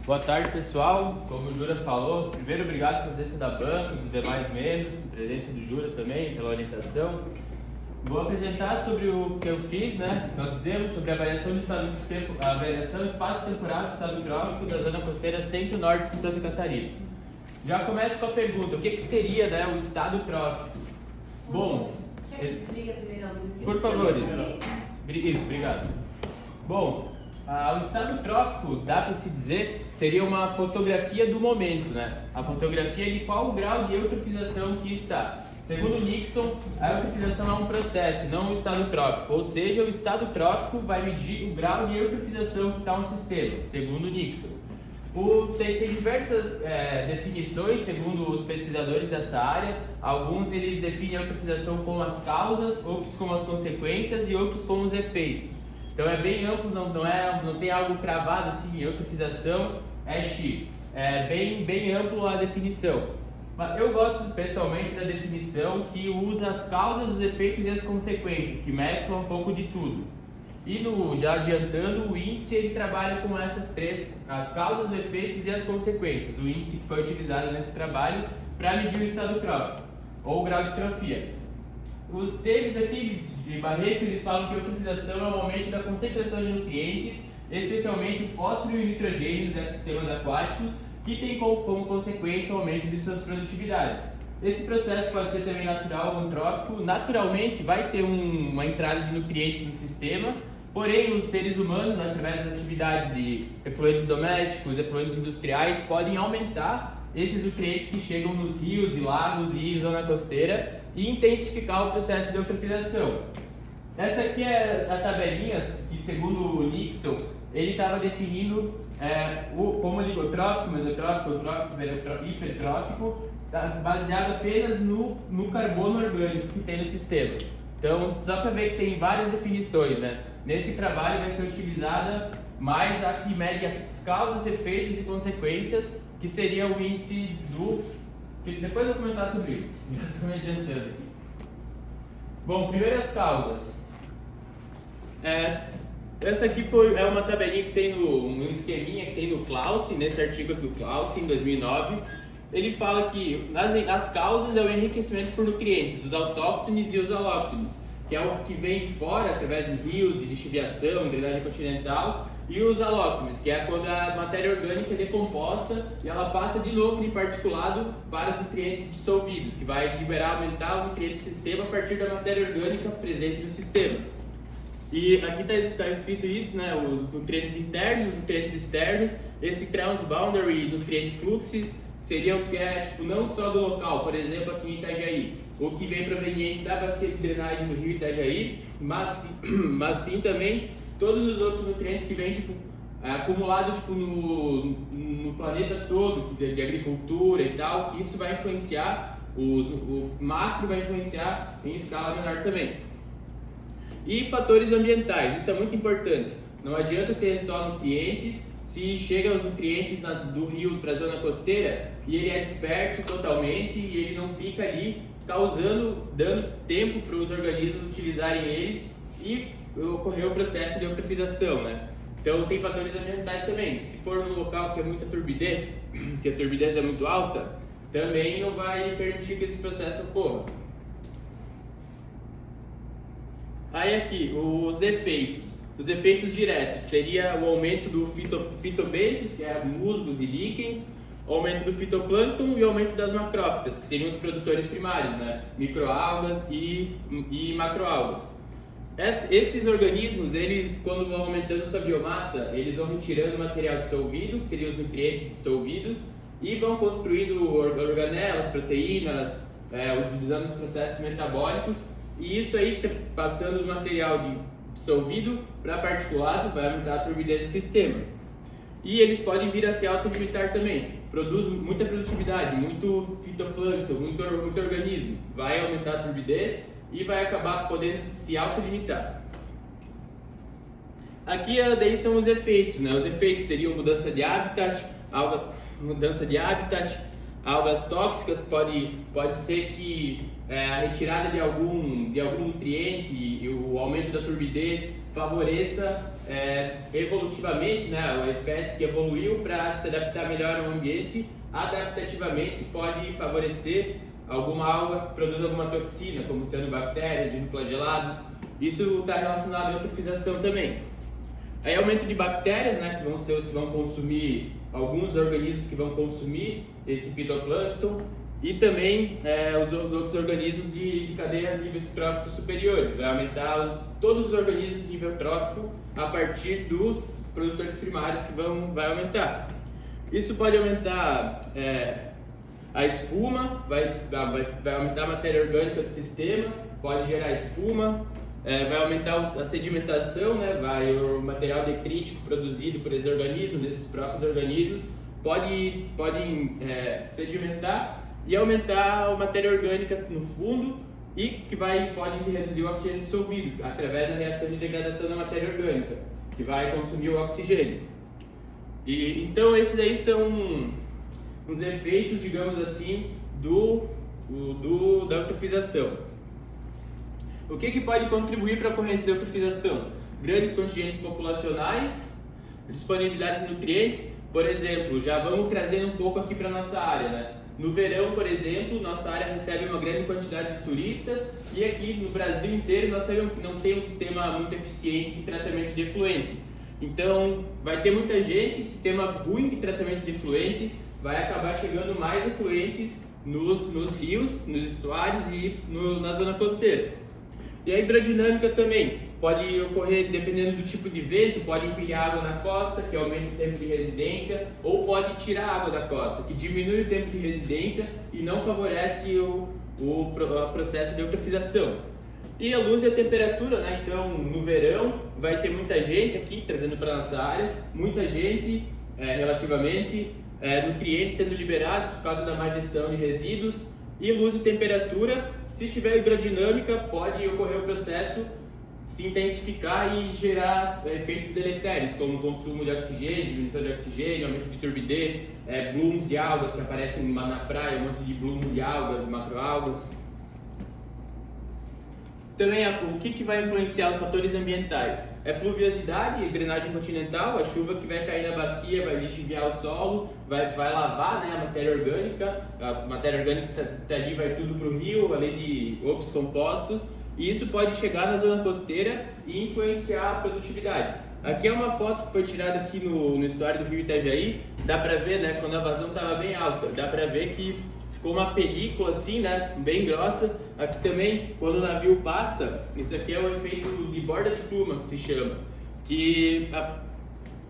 Boa tarde, pessoal. Como o Jura falou, primeiro obrigado pela presença da banca, dos demais membros, pela presença do Jura também, pela orientação. Vou apresentar sobre o que eu fiz, né? Nós fizemos sobre a avaliação do estado do tempo, a avaliação espaço-temporal do estado hidrográfico da zona costeira centro-norte de Santa Catarina. Já começo com a pergunta: o que seria, né, o estado trófico? Bom, quer que desliga primeiro a luz aqui? por favor, Assim? isso, obrigado. Bom, o estado trófico, dá para se dizer, seria uma fotografia do momento, né? A fotografia de qual o grau de eutrofização que está. Segundo Nixon, a eutrofização é um processo, não um estado trófico. Ou seja, o estado trófico vai medir o grau de eutrofização que está no sistema, segundo Nixon. Tem diversas definições, segundo os pesquisadores dessa área. Alguns eles definem a eutrofização como as causas, outros como as consequências e outros como os efeitos. Então é bem amplo, não tem algo cravado assim, eutrofização é X. É bem amplo a definição. Mas eu gosto pessoalmente da definição que usa as causas, os efeitos e as consequências, que mesclam um pouco de tudo. E já adiantando, o índice ele trabalha com essas três, as causas, os efeitos e as consequências. O índice que foi utilizado nesse trabalho para medir o estado trófico, ou o grau de trofia. Os termos aqui de Barreto, eles falam que a eutrofização é o aumento da concentração de nutrientes, especialmente o fósforo e o nitrogênio nos ecossistemas aquáticos, que tem como consequência o aumento de suas produtividades. Esse processo pode ser também natural ou antrópico. Naturalmente vai ter uma entrada de nutrientes no sistema, porém os seres humanos, através das atividades de efluentes domésticos, efluentes industriais, podem aumentar esses nutrientes que chegam nos rios e lagos e zona costeira e intensificar o processo de eutrofização. Essa aqui é a tabelinha que, segundo o Nixon, ele estava definindo como ligotrófico, mesotrófico, eutrófico, hipertrófico, baseado apenas no carbono orgânico que tem no sistema. Então, só para ver que tem várias definições, né? Nesse trabalho vai ser utilizada mais a que mede as causas, efeitos e consequências, que seria o índice do... Depois eu vou comentar sobre isso, já estou me adiantando aqui. Bom, primeiro as causas. Essa aqui é uma tabelinha que tem um esqueminha que tem no Clausen, nesse artigo do Clausen, em 2009. Ele fala que as causas é o enriquecimento por nutrientes, os autóctones e os alóctones, que é o que vem de fora, através de rios, de lixiviação, drenagem continental, e os alóctones, que é quando a matéria orgânica é decomposta e ela passa de novo de particulado para os nutrientes dissolvidos, que vai aumentar o nutriente do sistema a partir da matéria orgânica presente no sistema. E aqui está escrito isso, né? Os nutrientes internos, os nutrientes externos, esse transboundary nutrient fluxes seria o que é não só do local, por exemplo aqui em Itajaí, o que vem proveniente da bacia de drenagem do rio Itajaí, mas sim também todos os outros nutrientes que vêm acumulados no planeta todo, de agricultura e tal, que isso vai influenciar, o macro vai influenciar em escala menor também. E fatores ambientais, isso é muito importante. Não adianta ter só nutrientes, se chega os nutrientes do rio para a zona costeira e ele é disperso totalmente e ele não fica ali dando tempo para os organismos utilizarem eles e ocorrer o processo de eutrofização, né? Então tem fatores ambientais também. Se for num local que é muita turbidez, que a turbidez é muito alta, também não vai permitir que esse processo ocorra. Aí aqui, os efeitos. Os efeitos diretos seria o aumento do fitobentos, que é musgos e líquens, o aumento do fitoplâncton e o aumento das macrófitas, que seriam os produtores primários, né? Microalgas e macroalgas. Esses organismos, eles, quando vão aumentando sua biomassa, eles vão retirando material dissolvido, que seriam os nutrientes dissolvidos, e vão construindo organelas, proteínas, utilizando os processos metabólicos, e isso aí, passando do material dissolvido para particulado, vai aumentar a turbidez do sistema. E eles podem vir a se autolimitar também. Produz muita produtividade, muito fitoplâncton, muito organismo. Vai aumentar a turbidez e vai acabar podendo se autolimitar. Aqui daí são os efeitos, né? Os efeitos seriam mudança de habitat, algas tóxicas, pode ser que a retirada de algum nutriente e o aumento da turbidez favoreça evolutivamente, né, a espécie que evoluiu para se adaptar melhor ao ambiente, adaptativamente pode favorecer alguma alga que produz alguma toxina, como cianobactérias, dinoflagelados. Isso está relacionado à eutrofização também. Aí aumento de bactérias, né, que vão ser os que vão consumir, alguns organismos que vão consumir esse fitoplâncton, e também os outros organismos de cadeia de níveis tróficos superiores. Vai aumentar todos os organismos de nível trófico a partir dos produtores primários que vai aumentar. Isso pode aumentar a espuma, vai aumentar a matéria orgânica do sistema, pode gerar espuma, vai aumentar a sedimentação, né? O material detrítico produzido por esses organismos, desses próprios organismos, podem sedimentar e aumentar a matéria orgânica no fundo e que pode reduzir o oxigênio dissolvido através da reação de degradação da matéria orgânica, que vai consumir o oxigênio. Então esses aí são os efeitos, digamos assim, da eutrofização. O que pode contribuir para a ocorrência da eutrofização? Grandes contingentes populacionais, disponibilidade de nutrientes. Por exemplo, já vamos trazendo um pouco aqui para a nossa área, né? No verão, por exemplo, nossa área recebe uma grande quantidade de turistas e aqui no Brasil inteiro nós sabemos que não tem um sistema muito eficiente de tratamento de efluentes. Então, vai ter muita gente, sistema ruim de tratamento de efluentes, vai acabar chegando mais efluentes nos rios, nos estuários e na zona costeira. E a hidrodinâmica também pode ocorrer dependendo do tipo de vento, pode empilhar água na costa, que aumenta o tempo de residência, ou pode tirar a água da costa, que diminui o tempo de residência e não favorece o processo de eutrofização. E a luz e a temperatura, né? Então, no verão, vai ter muita gente aqui, trazendo para a nossa área, muita gente, relativamente, nutrientes sendo liberados por causa da má gestão de resíduos, e luz e temperatura. Se tiver hidrodinâmica, pode ocorrer o processo se intensificar e gerar efeitos deletérios, como consumo de oxigênio, diminuição de oxigênio, aumento de turbidez, blooms de algas que aparecem na praia, um monte de blooms de algas, macroalgas. Também o que vai influenciar os fatores ambientais? Pluviosidade e drenagem continental, a chuva que vai cair na bacia vai lixiviar o solo, vai lavar, né, a matéria orgânica tá ali, vai tudo para o rio, além de outros compostos, e isso pode chegar na zona costeira e influenciar a produtividade. Aqui é uma foto que foi tirada aqui no estuário do rio Itajaí, dá para ver, né, quando a vazão estava bem alta, dá para ver que ficou uma película assim, né, bem grossa. Aqui também, quando o navio passa, isso aqui é o efeito de borda de pluma, que se chama, que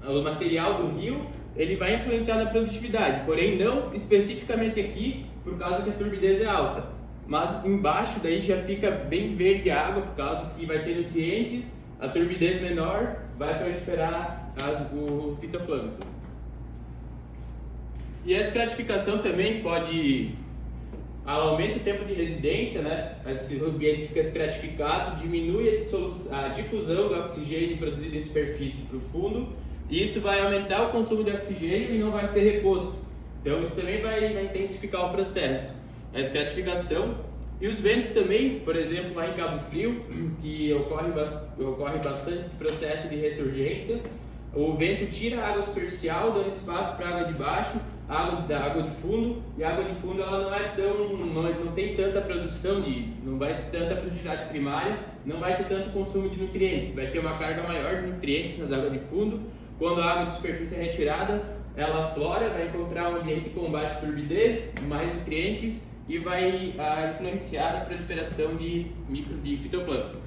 o material do rio ele vai influenciar na produtividade, porém não especificamente aqui, por causa que a turbidez é alta, mas embaixo daí já fica bem verde a água, por causa que vai ter nutrientes, a turbidez menor vai proliferar o fitoplâncton. E a estratificação também aumenta o tempo de residência, né? Esse ambiente fica estratificado, diminui a difusão do oxigênio produzido em superfície para o fundo, e isso vai aumentar o consumo de oxigênio e não vai ser reposto. Então isso também vai intensificar o processo. A estratificação e os ventos também, por exemplo, lá em Cabo Frio, que ocorre bastante esse processo de ressurgência. O vento tira a água superficial, dando espaço para a água de baixo, da água de fundo, e a água de fundo ela não tem tanta produção não vai ter tanta produtividade primária, não vai ter tanto consumo de nutrientes, vai ter uma carga maior de nutrientes nas águas de fundo. Quando a água de superfície é retirada, ela aflora, vai encontrar um ambiente com baixa turbidez, mais nutrientes e vai influenciar na proliferação de fitoplâncton.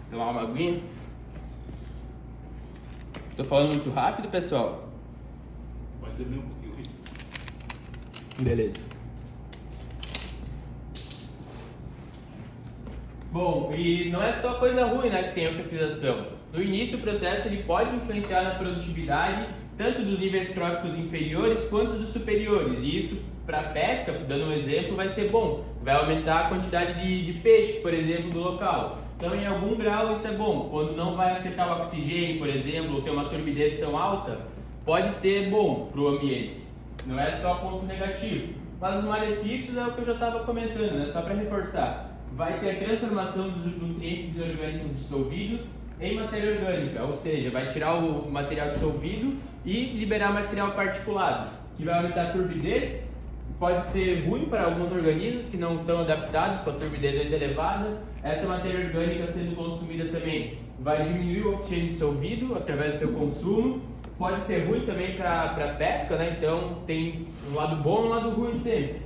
Tomar uma aguinha. Estou falando muito rápido, pessoal? Pode diminuir um pouquinho, Vitor. Beleza. Bom, e não é só coisa ruim, né, que tem a eutrofização. No início, o processo ele pode influenciar na produtividade tanto dos níveis tróficos inferiores quanto dos superiores. E isso, para a pesca, dando um exemplo, vai ser bom. Vai aumentar a quantidade de peixes, por exemplo, do local. Então, em algum grau, isso é bom. Quando não vai afetar o oxigênio, por exemplo, ou ter uma turbidez tão alta, pode ser bom para o ambiente. Não é só ponto negativo. Mas os malefícios é o que eu já estava comentando, né? Só para reforçar. Vai ter a transformação dos nutrientes orgânicos dissolvidos, em matéria orgânica, ou seja, vai tirar o material dissolvido e liberar material particulado, que vai aumentar a turbidez. Pode ser ruim para alguns organismos que não estão adaptados com a turbidez mais elevada. Essa matéria orgânica sendo consumida também vai diminuir o oxigênio dissolvido através do seu consumo. Pode ser ruim também para pesca, né? Então tem um lado bom e um lado ruim sempre.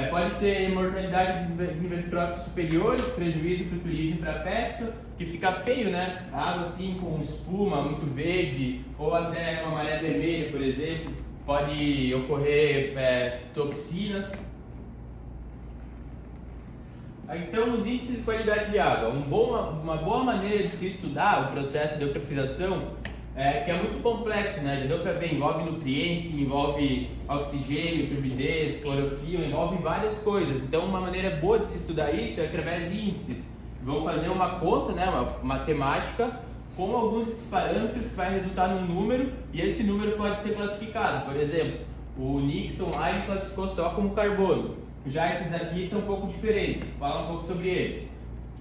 Pode ter mortalidade dos níveis tróficos superiores, prejuízo para o turismo e para a pesca, que fica feio, né? Água assim com espuma muito verde, ou até uma maré vermelha, por exemplo, pode ocorrer toxinas. Então, os índices de qualidade de água. Uma boa maneira de se estudar o processo de eutrofização que é muito complexo, né? Já deu para ver, envolve nutriente, envolve oxigênio, turbidez, clorofila, envolve várias coisas. Então, uma maneira boa de se estudar isso é através de índices. Vão fazer uma conta, né? Uma matemática com alguns desses parâmetros que vai resultar num número, e esse número pode ser classificado. Por exemplo, o Nixon lá ele classificou só como carbono. Já esses aqui são um pouco diferentes. Fala um pouco sobre eles.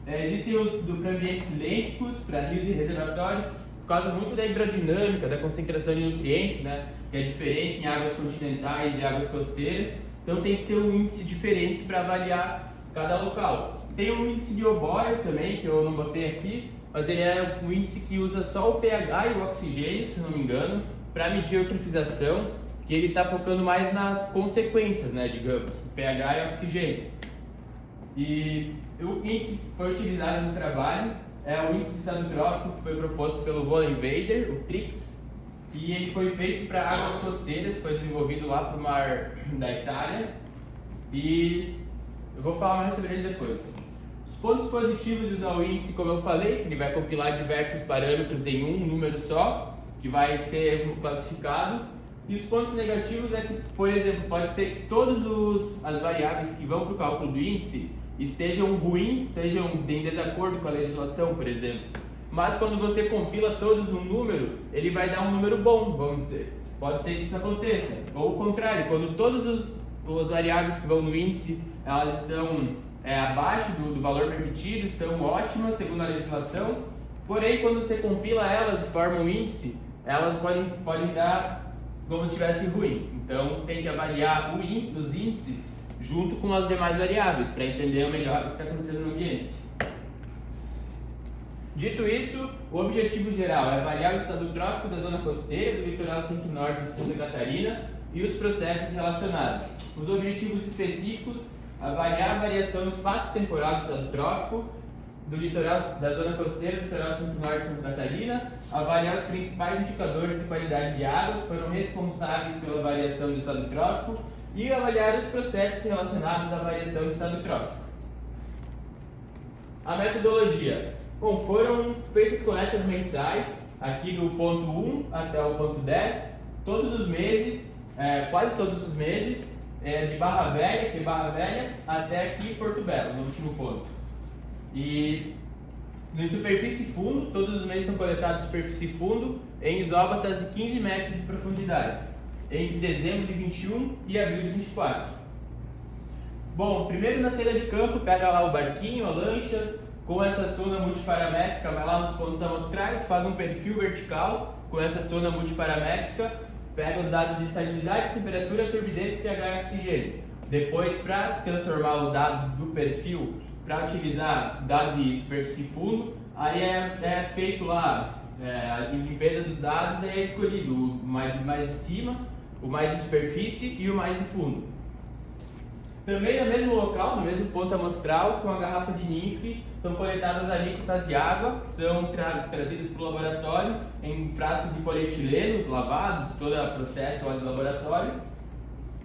Existem os para ambientes lênticos, para rios e reservatórios, por causa muito da hidrodinâmica, da concentração de nutrientes, né, que é diferente em águas continentais e águas costeiras. Então tem que ter um índice diferente para avaliar cada local. Tem um índice de Oboro também, que eu não botei aqui, mas ele é um índice que usa só o pH e o oxigênio, se não me engano, para medir a eutrofização, que ele está focando mais nas consequências, né, digamos, o pH e o oxigênio. E o índice que foi utilizado no trabalho é o índice de estado trófico, que foi proposto pelo Vollenweider, o TRIX, e ele foi feito para águas costeiras, foi desenvolvido lá para o mar da Itália, e eu vou falar mais sobre ele depois. Os pontos positivos de usar o índice, como eu falei, que ele vai compilar diversos parâmetros em um número só, que vai ser classificado. E os pontos negativos é que, por exemplo, pode ser que todas as variáveis que vão para o cálculo do índice estejam ruins, estejam em desacordo com a legislação, por exemplo. Mas quando você compila todos num número, ele vai dar um número bom, vamos dizer. Pode ser que isso aconteça. Ou o contrário, quando todas as variáveis que vão no índice, elas estão abaixo do valor permitido, estão ótimas segundo a legislação. Porém, quando você compila elas e forma um índice, elas podem dar como se estivesse ruim. Então tem que avaliar os índices junto com as demais variáveis para entender melhor o que está acontecendo no ambiente. Dito isso, o objetivo geral é avaliar o estado trófico da zona costeira do litoral centro-norte de Santa Catarina e os processos relacionados. Os objetivos específicos: avaliar a variação no espaço temporal do estado trófico do litoral da zona costeira do litoral centro-norte de Santa Catarina, avaliar os principais indicadores de qualidade de água que foram responsáveis pela variação do estado trófico e avaliar os processos relacionados à variação do estado trófico. A metodologia. Bom, foram feitas coletas mensais, aqui do ponto 1 até o ponto 10, todos os meses, quase todos os meses, de Barra Velha, que é Barra Velha, até aqui Porto Belo, no último ponto. E no superfície fundo, todos os meses são coletados superfície fundo em isóbatas de 15 metros de profundidade, entre dezembro de 21 e abril de 24. Bom, primeiro na saída de campo, pega lá o barquinho, a lancha, com essa sonda multiparamétrica, vai lá nos pontos amostrais, faz um perfil vertical com essa sonda multiparamétrica, pega os dados de salinidade, temperatura, turbidez, pH e oxigênio. Depois, para transformar o dado do perfil para utilizar dado de superfície fundo, aí é feito lá a limpeza dos dados, daí é escolhido o mais de cima, o mais de superfície e o mais de fundo. Também no mesmo local, no mesmo ponto amostral, com a garrafa de Minsky, são coletadas alíquotas de água, que são trazidas para o laboratório em frascos de polietileno, lavados, todo o processo lá do laboratório,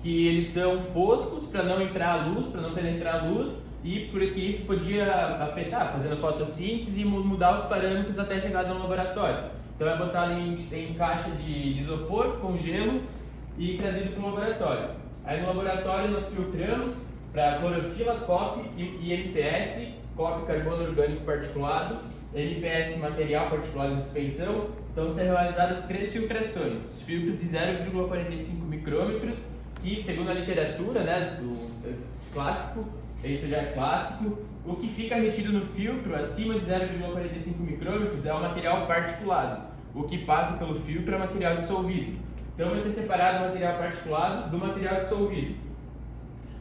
que eles são foscos para não entrar a luz, para não penetrar a luz, e porque isso podia afetar, fazendo fotossíntese e mudar os parâmetros até chegar no laboratório. Então é botado em caixa de isopor com gelo e trazido para o laboratório. Aí no laboratório nós filtramos para clorofila, COP e NPS, COP carbono orgânico particulado, NPS material particulado de suspensão. Então são realizadas 3 filtrações, os filtros de 0,45 micrômetros, que segundo a literatura, né, do clássico, isso já é clássico. O que fica retido no filtro acima de 0,45 micrômetros é o material particulado. O que passa pelo filtro é material dissolvido. Então vai ser separado o material particulado do material dissolvido.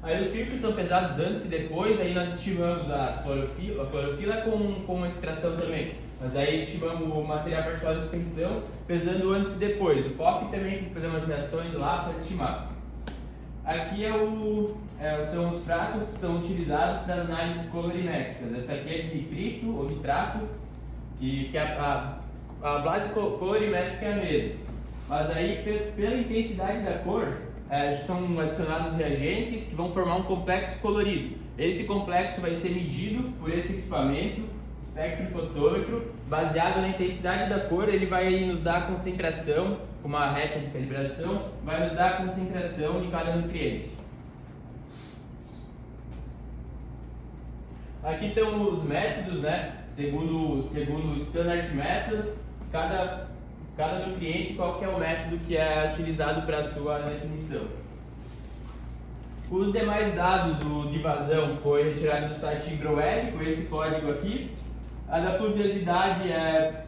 Aí os filtros são pesados antes e depois, aí nós estimamos a clorofila com extração também. Mas aí estimamos o material particulado de suspensão pesando antes e depois. O POP também tem que fazer umas reações lá para estimar. Aqui são os frascos que são utilizados para análises colorimétricas. Essa aqui é de nitrito ou nitrato, que a base colorimétrica é a mesma. Mas aí, pela intensidade da cor, são adicionados reagentes que vão formar um complexo colorido. Esse complexo vai ser medido por esse equipamento, espectrofotômetro. Baseado na intensidade da cor, ele vai nos dar a concentração, com uma reta de calibração, vai nos dar a concentração de cada nutriente. Aqui estão os métodos, né? Segundo o Standard Methods, cada nutriente, qual que é o método que é utilizado para a sua definição. Os demais dados de vazão foi retirado do site HigroWeb, com esse código aqui. A da pluviosidade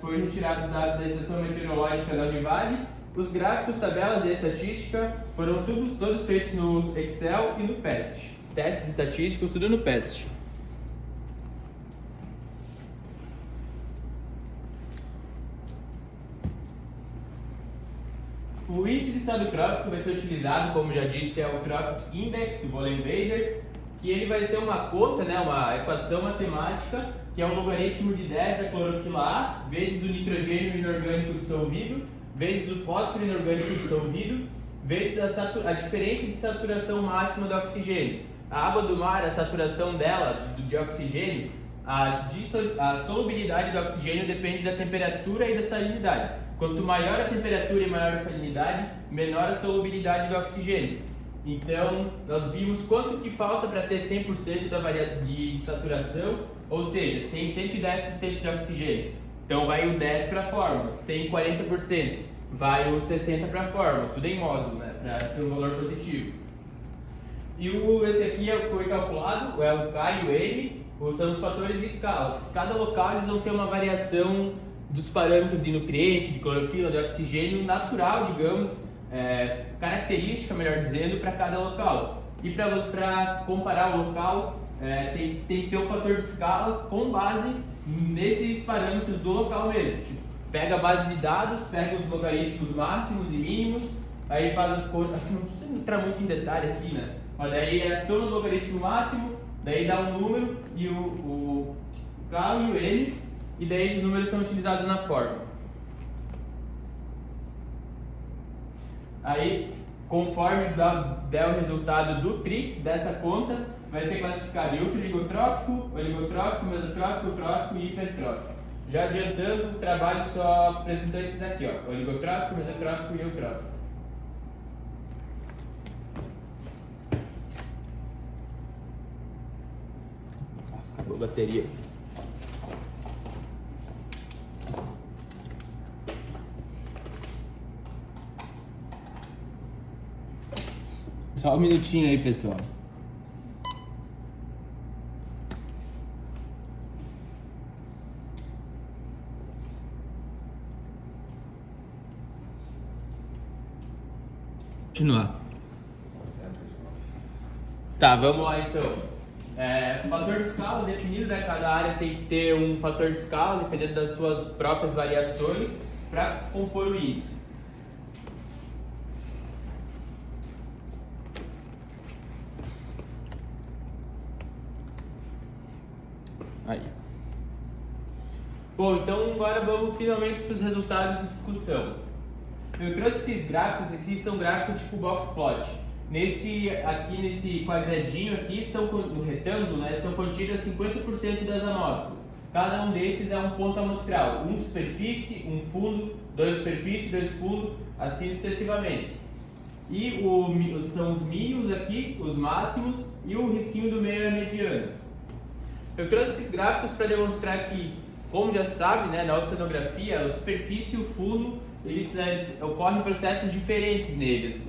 foi retirado os dados da Estação Meteorológica da Univale. Os gráficos, tabelas e estatística foram todos feitos no Excel e no PEST. Os testes estatísticos, tudo no PEST. O índice de estado trófico vai ser utilizado, como já disse, é o Trophic Index do Wollenweider, que ele vai ser uma conta, né, uma equação matemática, que é um logaritmo de 10 da clorofila A, vezes o nitrogênio inorgânico dissolvido, vezes o fósforo inorgânico dissolvido, vezes a diferença de saturação máxima do oxigênio. A água do mar, a saturação dela, de oxigênio, a solubilidade do oxigênio depende da temperatura e da salinidade. Quanto maior a temperatura e maior a salinidade, menor a solubilidade do oxigênio. Então, nós vimos quanto que falta para ter 100% de saturação, ou seja, se tem 110% de oxigênio, então vai o 10 para a fórmula. Se tem 40%, vai o 60 para a fórmula, tudo em módulo, né, para ser um valor positivo. E esse aqui foi calculado, é o K e o M, são os fatores de escala. Cada local eles vão ter uma variação dos parâmetros de nutriente, de clorofila, de oxigênio natural, digamos, característica, melhor dizendo, para cada local. E para comparar o local, tem que ter um fator de escala com base nesses parâmetros do local mesmo. Tipo, pega a base de dados, pega os logaritmos máximos e mínimos, aí faz as contas, assim, não precisa entrar muito em detalhe aqui, né? Mas daí soma o logaritmo máximo, daí dá um número e o K e o M, e daí esses números são utilizados na fórmula. Aí, conforme der o resultado do TRIX, dessa conta, vai ser classificado em eutroligotrófico, oligotrófico, mesotrófico, trófico e hipertrófico. Já adiantando, o trabalho só apresentou esses aqui, ó, oligotrófico, mesotrófico e eutrófico. Acabou a bateria. Só um minutinho aí, pessoal. Continuar. Tá, vamos lá então. O fator de escala definido, né? Cada área tem que ter um fator de escala, dependendo das suas próprias variações, para compor o índice. Aí. Bom, então agora vamos finalmente para os resultados de discussão. Eu trouxe esses gráficos aqui, são gráficos tipo box plot. Nesse quadradinho aqui, no retângulo, né, estão contidas 50% das amostras. Cada um desses é um ponto amostral, um superfície, um fundo, dois superfície, dois fundo, assim sucessivamente. E são os mínimos aqui, os máximos, e o risquinho do meio é a mediana. Eu trouxe esses gráficos para demonstrar que, como já sabe, né, na oceanografia, a superfície e o fundo ocorrem processos diferentes neles,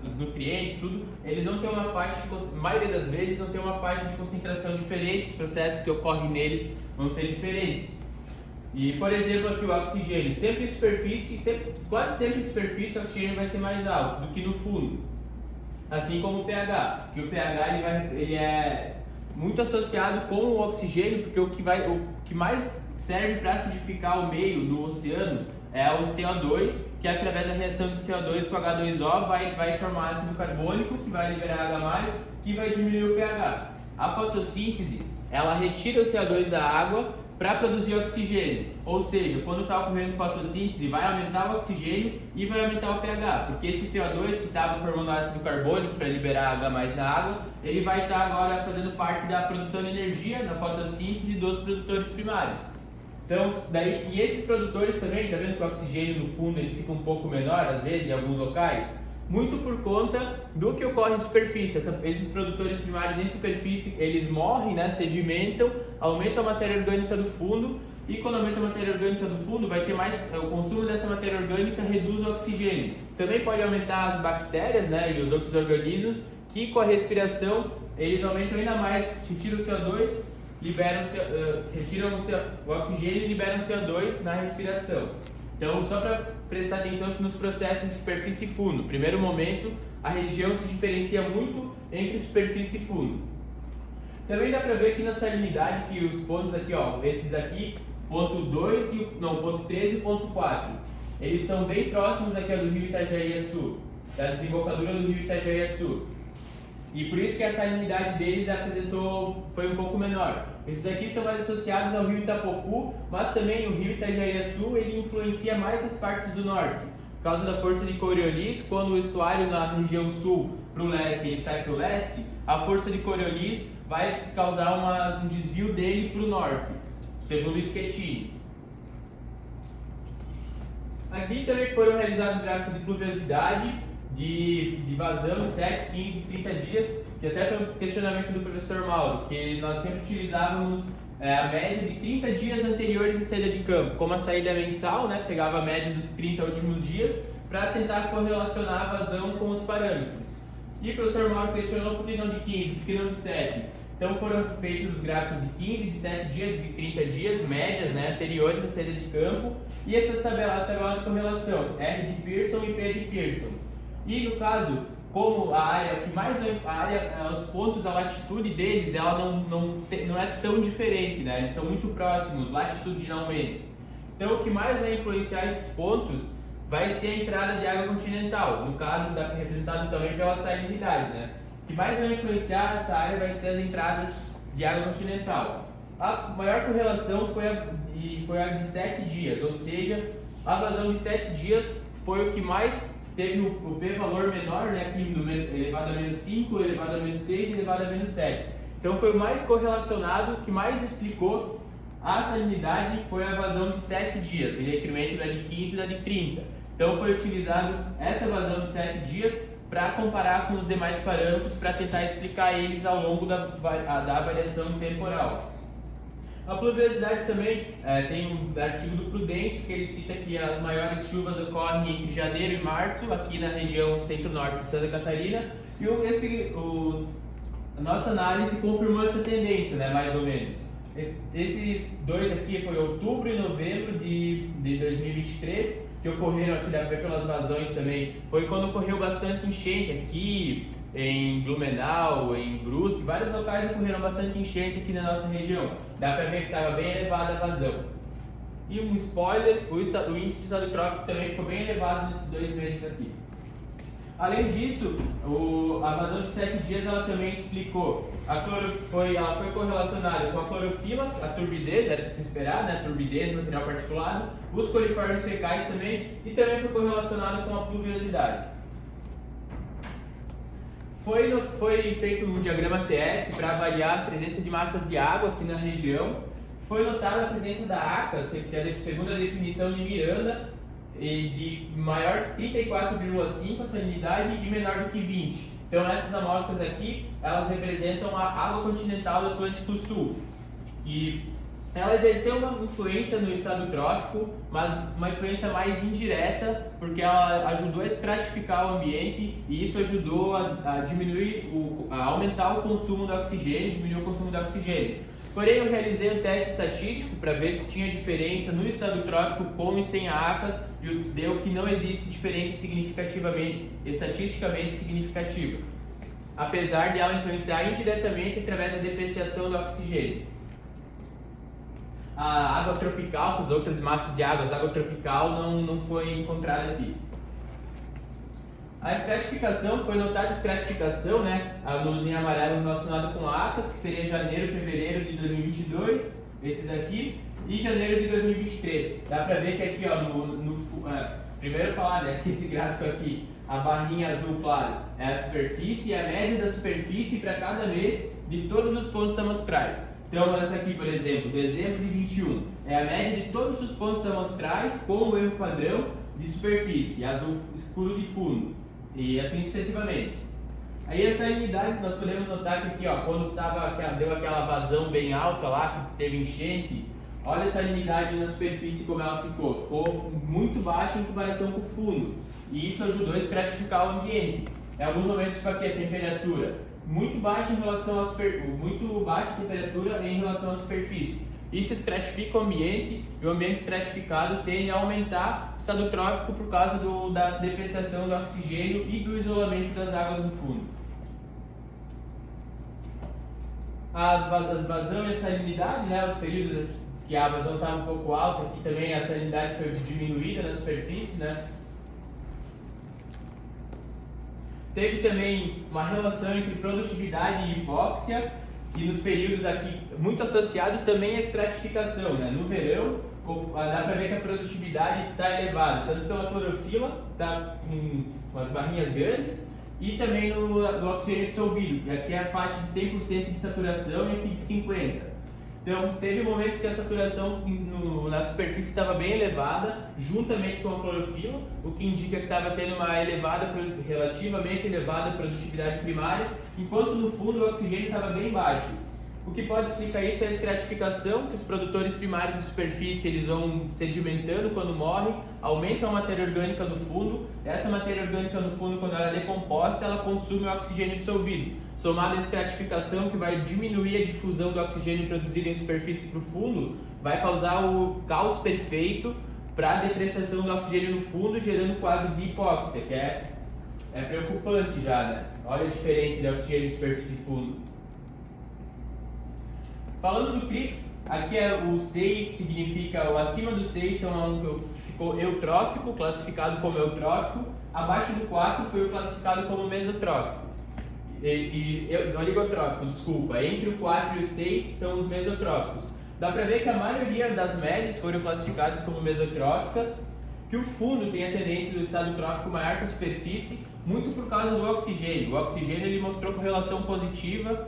os nutrientes, tudo, eles vão ter uma faixa, a maioria das vezes, vão ter uma faixa de concentração diferente, os processos que ocorrem neles vão ser diferentes. E, por exemplo, aqui o oxigênio, quase sempre em superfície o oxigênio vai ser mais alto do que no fundo, assim como o pH, que o pH ele é muito associado com o oxigênio, porque o que mais serve para acidificar o meio no oceano é o CO2, que através da reação do CO2 com H2O vai formar ácido carbônico, que vai liberar H+, que vai diminuir o pH. A fotossíntese, ela retira o CO2 da água para produzir oxigênio, ou seja, quando está ocorrendo fotossíntese, vai aumentar o oxigênio e vai aumentar o pH, porque esse CO2 que estava formando ácido carbônico para liberar H+ na água, ele vai estar agora fazendo parte da produção de energia, da fotossíntese dos produtores primários. Então, e esses produtores também, tá vendo que o oxigênio no fundo ele fica um pouco menor, às vezes, em alguns locais? Muito por conta do que ocorre em superfície. Esses produtores primários em superfície, eles morrem, né, sedimentam, aumentam a matéria orgânica do fundo, e quando aumenta a matéria orgânica do fundo, vai ter mais, o consumo dessa matéria orgânica reduz o oxigênio. Também pode aumentar as bactérias, né, e os outros organismos, que com a respiração, eles aumentam ainda mais, retiram o CO2, retiram o oxigênio e liberam CO2 na respiração. Então, só para prestar atenção que nos processos de superfície e fundo, primeiro momento, a região se diferencia muito entre superfície e fundo. Também dá para ver aqui na salinidade que os pontos aqui, ó, esses aqui, ponto 2 ponto 13 e ponto 4, eles estão bem próximos aqui ó, do rio Itajaí-Açu, da desembocadura do rio Itajaí-Açu. E por isso que a salinidade deles foi um pouco menor. Esses aqui são mais associados ao rio Itapocu, mas também o rio Itajaí-Açu ele influencia mais as partes do norte. Por causa da força de Coriolis, quando o estuário na região sul para o leste ele sai para o leste, a força de Coriolis vai causar um desvio dele para o norte, segundo Schettini. Aqui também foram realizados gráficos de pluviosidade, de vazão de 7, 15 e 30 dias, que até foi um questionamento do professor Mauro, que nós sempre utilizávamos a média de 30 dias anteriores à saída de campo. Como a saída é mensal, né, pegava a média dos 30 últimos dias para tentar correlacionar a vazão com os parâmetros. E o professor Mauro questionou por que não de 15, por que não de 7. Então foram feitos os gráficos de 15, de 7 dias, de 30 dias, médias, né, anteriores à saída de campo, e essas tabela de correlação, R de Pearson e P de Pearson. E no caso, como os pontos, a latitude deles, ela não é tão diferente, né? Eles são muito próximos latitudinalmente. Então, o que mais vai influenciar esses pontos vai ser a entrada de água continental, no caso, representado também pela salinidade, né? O que mais vai influenciar essa área vai ser as entradas de água continental. A maior correlação foi a de 7 dias, ou seja, a vazão de 7 dias foi o que mais teve o p-valor menor, né, aqui no elevado a menos 5, elevado a menos 6 e elevado a menos 7. Então foi o mais correlacionado, o que mais explicou a salinidade foi a vazão de 7 dias, em detrimento da de 15 e da de 30. Então foi utilizado essa vazão de 7 dias para comparar com os demais parâmetros para tentar explicar eles ao longo da variação temporal. A pluviosidade também tem um artigo do Prudêncio que ele cita que as maiores chuvas ocorrem entre janeiro e março, aqui na região centro-norte de Santa Catarina, e a nossa análise confirmou essa tendência, né, mais ou menos. Esses dois aqui foi outubro e novembro de 2023, que ocorreram aqui, dá para ver pelas vazões também, foi quando ocorreu bastante enchente aqui, em Blumenau, em Brusque, vários locais ocorreram bastante enchente aqui na nossa região. Dá para ver que estava bem elevada a vazão. E um spoiler, o índice de estado trófico também ficou bem elevado nesses 2 meses aqui. Além disso, a vazão de 7 dias ela também explicou, ela foi correlacionada com a clorofila, a turbidez, era de se esperar, né? Turbidez, material particulado, os coliformes fecais também, e também foi correlacionada com a pluviosidade. Foi feito um diagrama TS para avaliar a presença de massas de água aqui na região. Foi notada a presença da ACA, que é a segunda definição de Miranda, de maior 34,5 a salinidade e menor do que 20. Então essas amostras aqui, elas representam a água continental do Atlântico Sul. E ela exerceu uma influência no estado trófico, mas uma influência mais indireta, porque ela ajudou a estratificar o ambiente e isso ajudou a diminuir, a aumentar o consumo do oxigênio, diminuir o consumo do oxigênio. Porém, eu realizei um teste estatístico para ver se tinha diferença no estado trófico com e sem a ACAS e deu que não existe diferença estatisticamente significativa, apesar de ela influenciar indiretamente através da depreciação do oxigênio. A água tropical, com as outras massas de água, a água tropical não foi encontrada aqui. A estratificação, foi notada a estratificação, né, a luz em amarelo relacionada com a ACAS, que seria janeiro, fevereiro de 2022, esses aqui, e janeiro de 2023. Dá para ver que aqui, ó, primeiro falar, né, que esse gráfico aqui, a barrinha azul claro é a superfície e a média da superfície para cada mês de todos os pontos amostrais. Então, essa aqui, por exemplo, dezembro de 21, é a média de todos os pontos amostrais com o erro padrão de superfície, azul escuro de fundo, e assim sucessivamente. Aí a salinidade, nós podemos notar que aqui, ó, quando deu aquela vazão bem alta lá, que teve enchente, olha a salinidade na superfície como ela ficou muito baixa em comparação com o fundo, e isso ajudou a estratificar o ambiente. Em alguns momentos, tipo aqui, a temperatura muito baixa em relação muito baixa temperatura em relação à superfície. Isso estratifica o ambiente e o ambiente estratificado tende a aumentar o estado trófico por causa da depreciação do oxigênio e do isolamento das águas no fundo. A vazão e a salinidade, né, os períodos que a vazão estava um pouco alta, aqui também a salinidade foi diminuída na superfície, né? Teve também uma relação entre produtividade e hipóxia, e nos períodos aqui muito associado também à estratificação, né? No verão, dá para ver que a produtividade está elevada, tanto pela clorofila, está com umas barrinhas grandes, e também no oxigênio dissolvido, que aqui é a faixa de 100% de saturação e aqui de 50%. Então, teve momentos que a saturação na superfície estava bem elevada, juntamente com a clorofila, o que indica que estava tendo uma relativamente elevada produtividade primária, enquanto no fundo o oxigênio estava bem baixo. O que pode explicar isso é a estratificação, que os produtores primários de superfície eles vão sedimentando quando morrem, aumentam a matéria orgânica no fundo. Essa matéria orgânica no fundo, quando ela é decomposta, ela consome o oxigênio dissolvido. Somado à estratificação, que vai diminuir a difusão do oxigênio produzido em superfície para o fundo, vai causar o caos perfeito para a depreciação do oxigênio no fundo, gerando quadros de hipóxia, que é preocupante já, né? Olha a diferença de oxigênio em superfície e fundo. Falando do Trix, aqui o 6 significa, o acima do 6 que ficou eutrófico, classificado como eutrófico, abaixo do 4 foi o classificado como mesotrófico. Oligotrófico, desculpa, entre o 4 e o 6 são os mesotróficos. Dá para ver que a maioria das médias foram classificadas como mesotróficas, que o fundo tem a tendência do estado trófico maior que a superfície, muito por causa do oxigênio. O oxigênio ele mostrou correlação positiva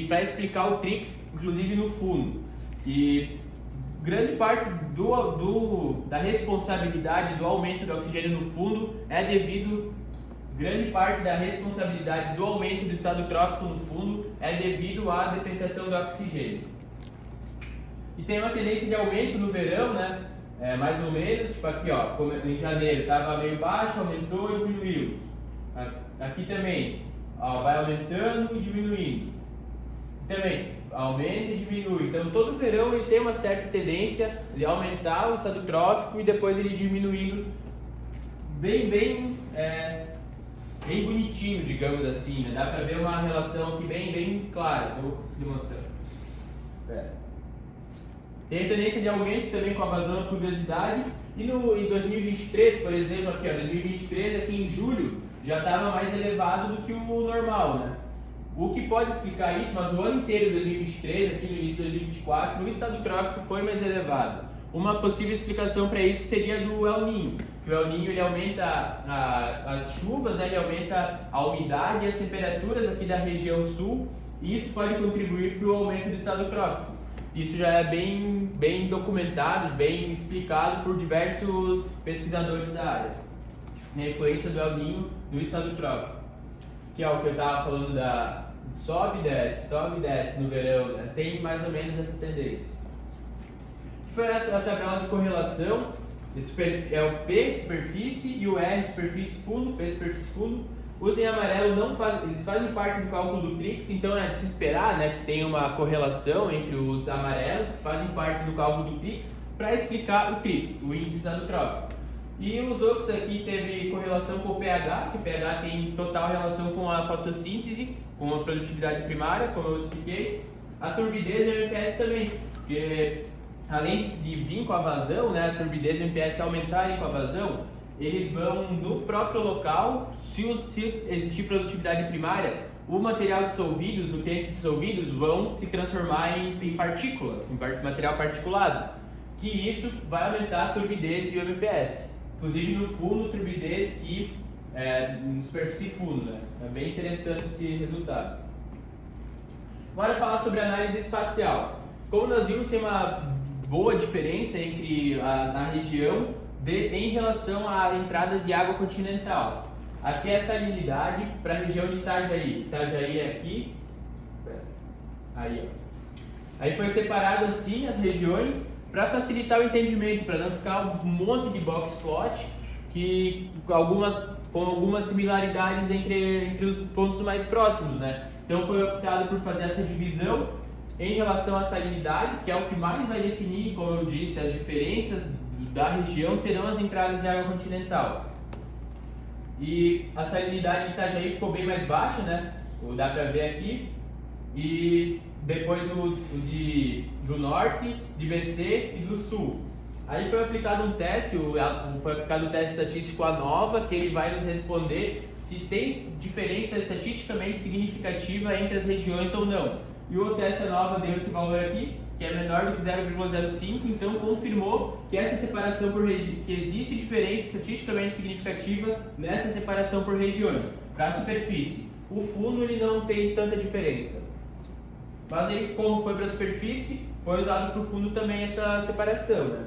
para explicar o Trix, inclusive no fundo. E grande parte da responsabilidade do aumento do oxigênio no fundo grande parte da responsabilidade do aumento do estado trófico no fundo é devido à depreciação do oxigênio. E tem uma tendência de aumento no verão, né? Mais ou menos, tipo aqui, ó, em janeiro estava meio baixo, aumentou e diminuiu. Aqui também, ó, vai aumentando e diminuindo. Também aumenta e diminui. Então todo verão ele tem uma certa tendência de aumentar o estado trófico e depois ele diminuindo bem bonitinho, digamos assim, né? Dá pra ver uma relação aqui bem clara. Vou demonstrar. Tem a tendência de aumento também com a vazão da pluviosidade. E em 2023, por exemplo, aqui, ó, 2023 aqui em julho já estava mais elevado do que o normal, né? O que pode explicar isso, mas o ano inteiro de 2023, aqui no início de 2024, o estado trófico foi mais elevado. Uma possível explicação para isso seria do El Niño, que o El Niño ele aumenta as chuvas, né, ele aumenta a umidade e as temperaturas aqui da região sul, e isso pode contribuir para o aumento do estado trófico. Isso já é bem documentado, bem explicado por diversos pesquisadores da área. A influência do El Niño no estado trófico, que é o que eu estava falando sobe e desce no verão, né? Tem mais ou menos essa tendência. foi a tabela de correlação. É o P, superfície, e o R, superfície fundo, P, superfície fundo. Os em amarelo eles fazem parte do cálculo do Trix, então é de se esperar, né, que tenha uma correlação entre os amarelos, que fazem parte do cálculo do Trix, para explicar o Trix, o índice isotrópico. E os outros aqui teve correlação com o pH, que o pH tem total relação com a fotossíntese, com a produtividade primária, como eu expliquei. A turbidez e o MPS também, porque além de vir com a vazão, né, a turbidez e o MPS aumentarem com a vazão, eles vão no próprio local, se existir produtividade primária, o material dissolvido, os nutrientes dissolvidos vão se transformar em partículas, em material particulado, que isso vai aumentar a turbidez e o MPS. Inclusive no fundo, turbidez e no superfície fundo, né? É bem interessante esse resultado. Agora falar sobre análise espacial. Como nós vimos, tem uma boa diferença entre a região em relação a entradas de água continental. Aqui é a salinidade para a região de Itajaí. Itajaí é aqui. Aí, ó. Aí foi separado assim as regiões para facilitar o entendimento, para não ficar um monte de box plot com algumas similaridades entre os pontos mais próximos, né? Então foi optado por fazer essa divisão em relação à salinidade, que é o que mais vai definir, como eu disse, as diferenças da região serão as entradas de água continental. E a salinidade de Itajaí ficou bem mais baixa, né? Dá para ver aqui. E depois do norte, de BC e do sul. Aí foi aplicado um teste, estatístico ANOVA, que ele vai nos responder se tem diferença estatisticamente significativa entre as regiões ou não. E o teste ANOVA deu esse valor aqui, que é menor do que 0,05, então confirmou que essa separação que existe diferença estatisticamente significativa nessa separação por regiões. Para a superfície, o fundo ele não tem tanta diferença. Mas ele, como foi para a superfície, foi usado para o fundo também essa separação, né?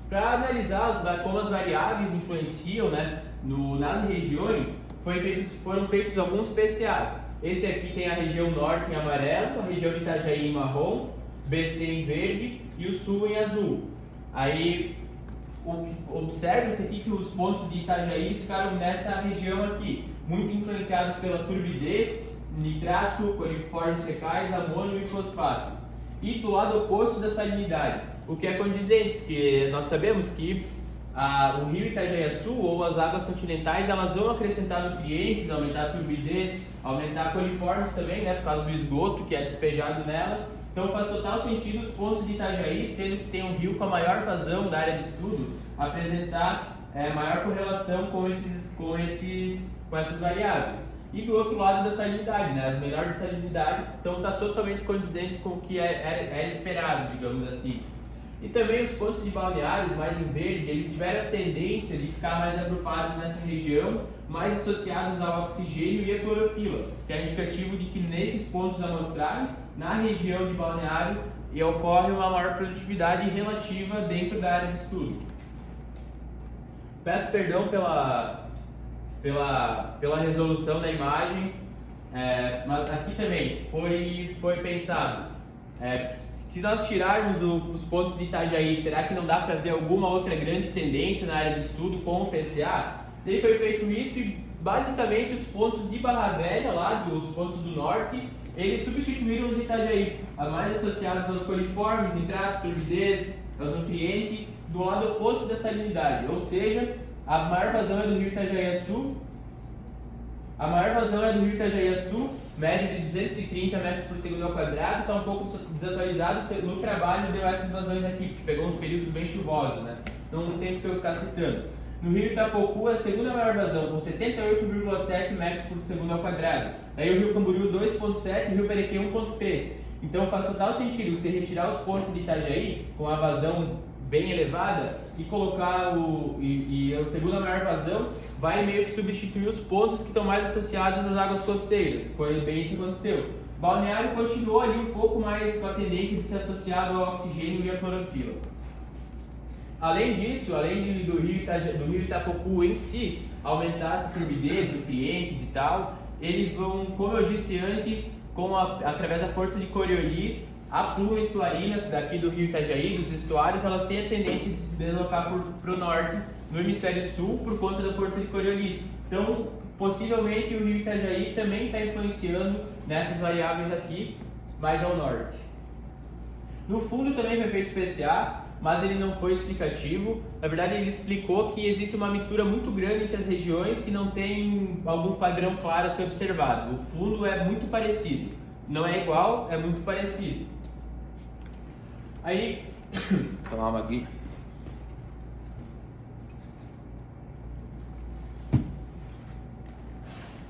Para analisar como as variáveis influenciam, né, nas regiões, foram feitos alguns PCAs. Esse aqui tem a região norte em amarelo, a região de Itajaí em marrom, BC em verde e o sul em azul. Aí, observe-se aqui que os pontos de Itajaí ficaram nessa região aqui, muito influenciados pela turbidez, nitrato, coliformes fecais, amônio e fosfato. E do lado oposto da salinidade, o que é condizente, porque nós sabemos que o rio Itajaí-Açu ou as águas continentais elas vão acrescentar nutrientes, aumentar a turbidez, aumentar coliformes também, né, por causa do esgoto que é despejado nelas. Então faz total sentido os pontos de Itajaí, sendo que tem um rio com a maior vazão da área de estudo, apresentar maior correlação com essas variáveis. E do outro lado da salinidade, né, as menores salinidades, então está totalmente condizente com o que era esperado, digamos assim. E também os pontos de balneários mais em verde, eles tiveram a tendência de ficar mais agrupados nessa região, mais associados ao oxigênio e à clorofila, que é indicativo de que nesses pontos amostrais, na região de balneário, ocorre uma maior produtividade relativa dentro da área de estudo. Peço perdão pela resolução da imagem, mas aqui também foi pensado. Se nós tirarmos os pontos de Itajaí, será que não dá para ver alguma outra grande tendência na área de estudo com o PCA? Daí foi feito isso e basicamente os pontos de Barra Velha, lá dos pontos do norte, eles substituíram os Itajaí, mais associados aos coliformes, nitrato, turbidez, aos nutrientes, do lado oposto da salinidade, ou seja, a maior vazão é do rio Itajaí-Açu. A maior vazão é do rio Itajaí-Açu, média de 230 metros por segundo ao quadrado, está um pouco desatualizado. No trabalho deu essas vazões aqui, porque pegou uns períodos bem chuvosos, né? Então não tem porque eu ficar citando. No rio Itapocu, a segunda maior vazão, com 78,7 metros por segundo ao quadrado. Daí o rio Camboriú 2,7 e o rio Perequê 1,3. Então faz total sentido você retirar os pontos de Itajaí, com a vazão bem elevada, e colocar a segunda maior vazão vai meio que substituir os pontos que estão mais associados às águas costeiras. Foi bem isso que aconteceu. Balneário continuou ali um pouco mais com a tendência de ser associado ao oxigênio e à clorofila. Além disso, além do rio Itapocu em si aumentar essa turbidez, nutrientes e tal, eles vão, como eu disse antes, através da força de Coriolis, a pluma estuarina daqui do rio Itajaí, dos estuários, elas têm a tendência de se deslocar para o norte, no hemisfério sul, por conta da força de Coriolis. Então, possivelmente o rio Itajaí também está influenciando nessas variáveis aqui, mais ao norte. No fundo também foi feito PCA, mas ele não foi explicativo. Na verdade, ele explicou que existe uma mistura muito grande entre as regiões que não tem algum padrão claro a ser observado. O fundo é muito parecido. Não é igual, é muito parecido. Aí, tomar uma aqui.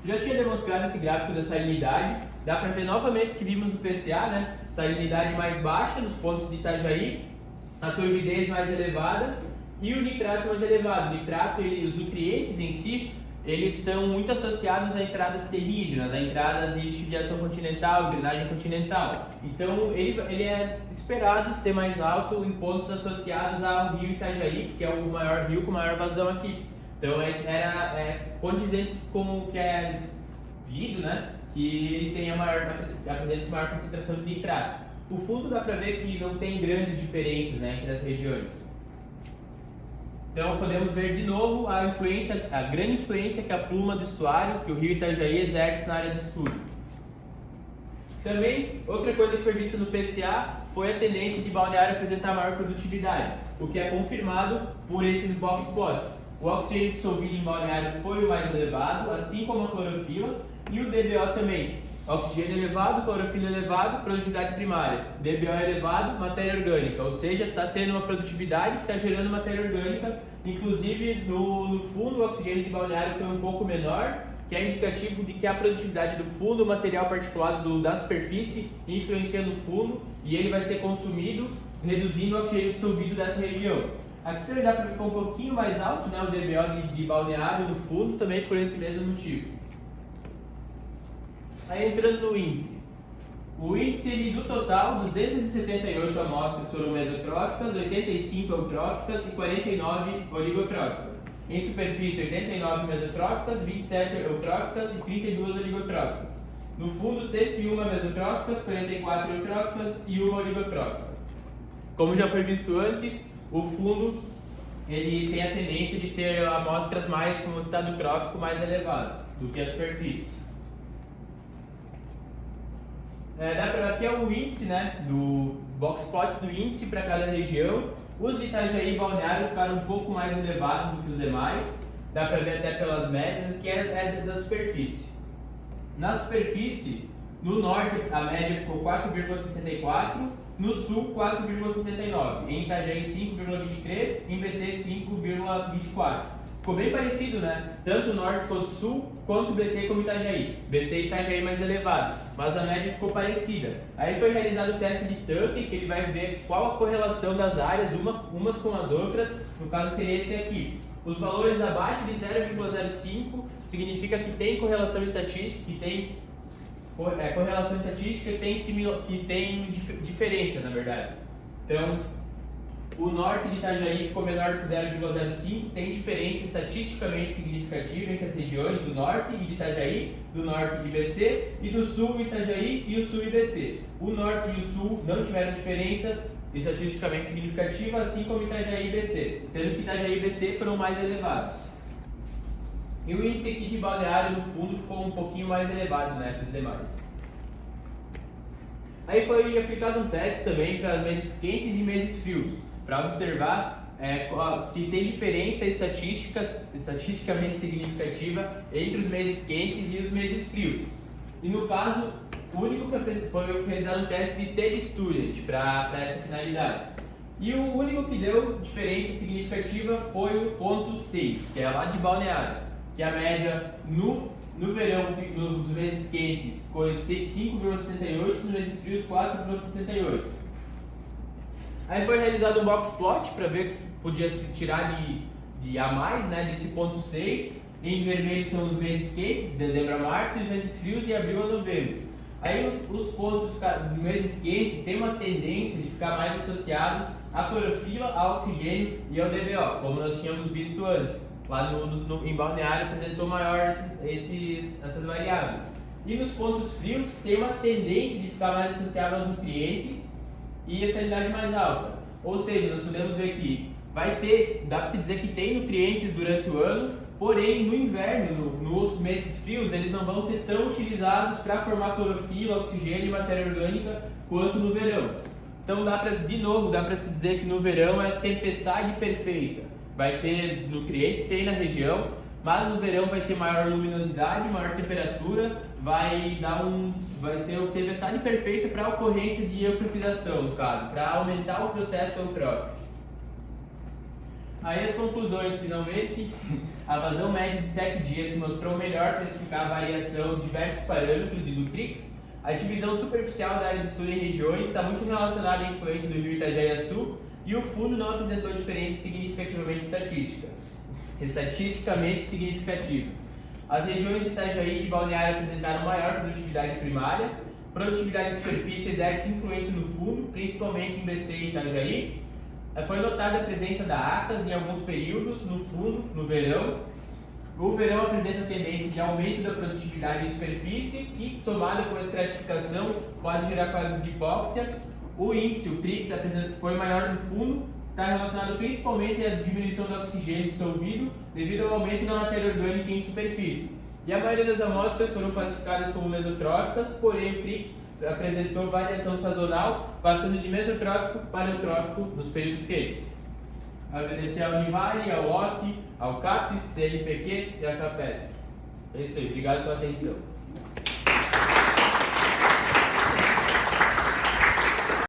Já tinha demonstrado esse gráfico da salinidade. Dá para ver novamente que vimos no PCA, né? Salinidade mais baixa nos pontos de Itajaí, a turbidez mais elevada e o nitrato mais elevado. O nitrato, os nutrientes em si, eles estão muito associados a entradas terrígenas, a entradas de lixiviação continental, drenagem continental. Então, ele é esperado ser mais alto em pontos associados ao rio Itajaí, que é o maior rio com maior vazão aqui. Então, era condizente com o que é lido, né? Que ele tem apresenta maior concentração de nitrato. O fundo dá para ver que não tem grandes diferenças, né, entre as regiões. Então podemos ver de novo a grande influência que a pluma do estuário, que o rio Itajaí exerce na área de estudo. Também, outra coisa que foi vista no PCA foi a tendência de balneário apresentar maior produtividade, o que é confirmado por esses box plots. O oxigênio dissolvido em balneário foi o mais elevado, assim como a clorofila, e o DBO também. Oxigênio elevado, clorofila elevado, produtividade primária. DBO elevado, matéria orgânica. Ou seja, está tendo uma produtividade que está gerando matéria orgânica. Inclusive, no fundo, o oxigênio de balneário foi um pouco menor, que é indicativo de que a produtividade do fundo, o material particulado da superfície, influencia no fundo e ele vai ser consumido, reduzindo o oxigênio dissolvido dessa região. Aqui também dá para ver que foi um pouquinho mais alto, né, o DBO de balneário no fundo, também por esse mesmo motivo. Aí entrando no índice. O índice do total, 278 amostras foram mesotróficas, 85 eutróficas e 49 oligotróficas. Em superfície, 89 mesotróficas, 27 eutróficas e 32 oligotróficas. No fundo, 101 mesotróficas, 44 eutróficas e 1 oligotrófica. Como já foi visto antes, o fundo ele tem a tendência de ter amostras mais com o estado trófico mais elevado do que a superfície. Aqui é o índice, né, do box plots do índice para cada região. Os de Itajaí e Balneário ficaram um pouco mais elevados do que os demais. Dá para ver até pelas médias, que é da superfície. Na superfície, no norte a média ficou 4,64, no sul 4,69, em Itajaí 5,23, em BC 5,24. Ficou bem parecido, né? Tanto o norte quanto o sul, quanto o BC como Itajaí. BC e Itajaí mais elevado, mas a média ficou parecida. Aí foi realizado o teste de Tuckey, que ele vai ver qual a correlação das áreas umas com as outras. No caso seria esse aqui. Os valores abaixo de 0,05 significa que tem correlação estatística, que tem diferença, na verdade. Então, o norte de Itajaí ficou menor que 0,05, tem diferença estatisticamente significativa entre as regiões do norte e de Itajaí, do norte e BC, e do sul Itajaí e o sul IBC. O norte e o sul não tiveram diferença estatisticamente significativa, assim como Itajaí e BC, sendo que Itajaí e BC foram mais elevados. E o índice aqui de balneário, no fundo, ficou um pouquinho mais elevado, né, que os demais. Aí foi aplicado um teste também para meses quentes e meses frios, para observar se tem diferença estatisticamente significativa entre os meses quentes e os meses frios. E no caso, o único que foi realizado um teste de T-Student para essa finalidade. E o único que deu diferença significativa foi o ponto 6, que é lá de balneário, que a média no verão, nos meses quentes, foi 5,68, nos meses frios 4,68. Aí foi realizado um box plot para ver que podia se tirar de a mais, né, desse ponto 6. Em vermelho são os meses quentes, de dezembro a março, e os meses frios de abril a novembro. Aí os pontos dos meses quentes têm uma tendência de ficar mais associados à clorofila, ao oxigênio e ao DBO, como nós tínhamos visto antes. Lá em balneário apresentou maior essas variáveis. E nos pontos frios tem uma tendência de ficar mais associado aos nutrientes e a salinidade mais alta. Ou seja, nós podemos ver que dá para se dizer que tem nutrientes durante o ano, porém no inverno, nos meses frios, eles não vão ser tão utilizados para formar clorofila, oxigênio e matéria orgânica quanto no verão. Então dá para se dizer que no verão é tempestade perfeita. Vai ter nutriente, tem na região, mas no verão vai ter maior luminosidade, maior temperatura, vai ser a tempestade perfeita para a ocorrência de eutrofização, no caso, para aumentar o processo eutrófico. Aí as conclusões, finalmente, a vazão média de 7 dias se mostrou melhor para explicar a variação de diversos parâmetros de Nutrix. A divisão superficial da área de estudo em regiões está muito relacionada à influência do rio Itajaí-Açu e o fundo não apresentou diferença estatisticamente significativa. As regiões de Itajaí e de Balneário apresentaram maior produtividade primária. Produtividade de superfície exerce influência no fundo, principalmente em BC e Itajaí. Foi notada a presença da ACAS em alguns períodos no fundo, no verão. O verão apresenta tendência de aumento da produtividade de superfície, que, somada com a estratificação, pode gerar quadros de hipóxia. O índice, o TRIX, foi maior no fundo, está relacionado principalmente à diminuição do oxigênio dissolvido devido ao aumento da matéria orgânica em superfície. E a maioria das amostras foram classificadas como mesotróficas, porém o TRIX apresentou variação sazonal, passando de mesotrófico para eutrófico nos períodos quentes. Agradecer ao Univale, ao OC, ao CAPES, CNPq e à FAPESC. É isso aí, obrigado pela atenção.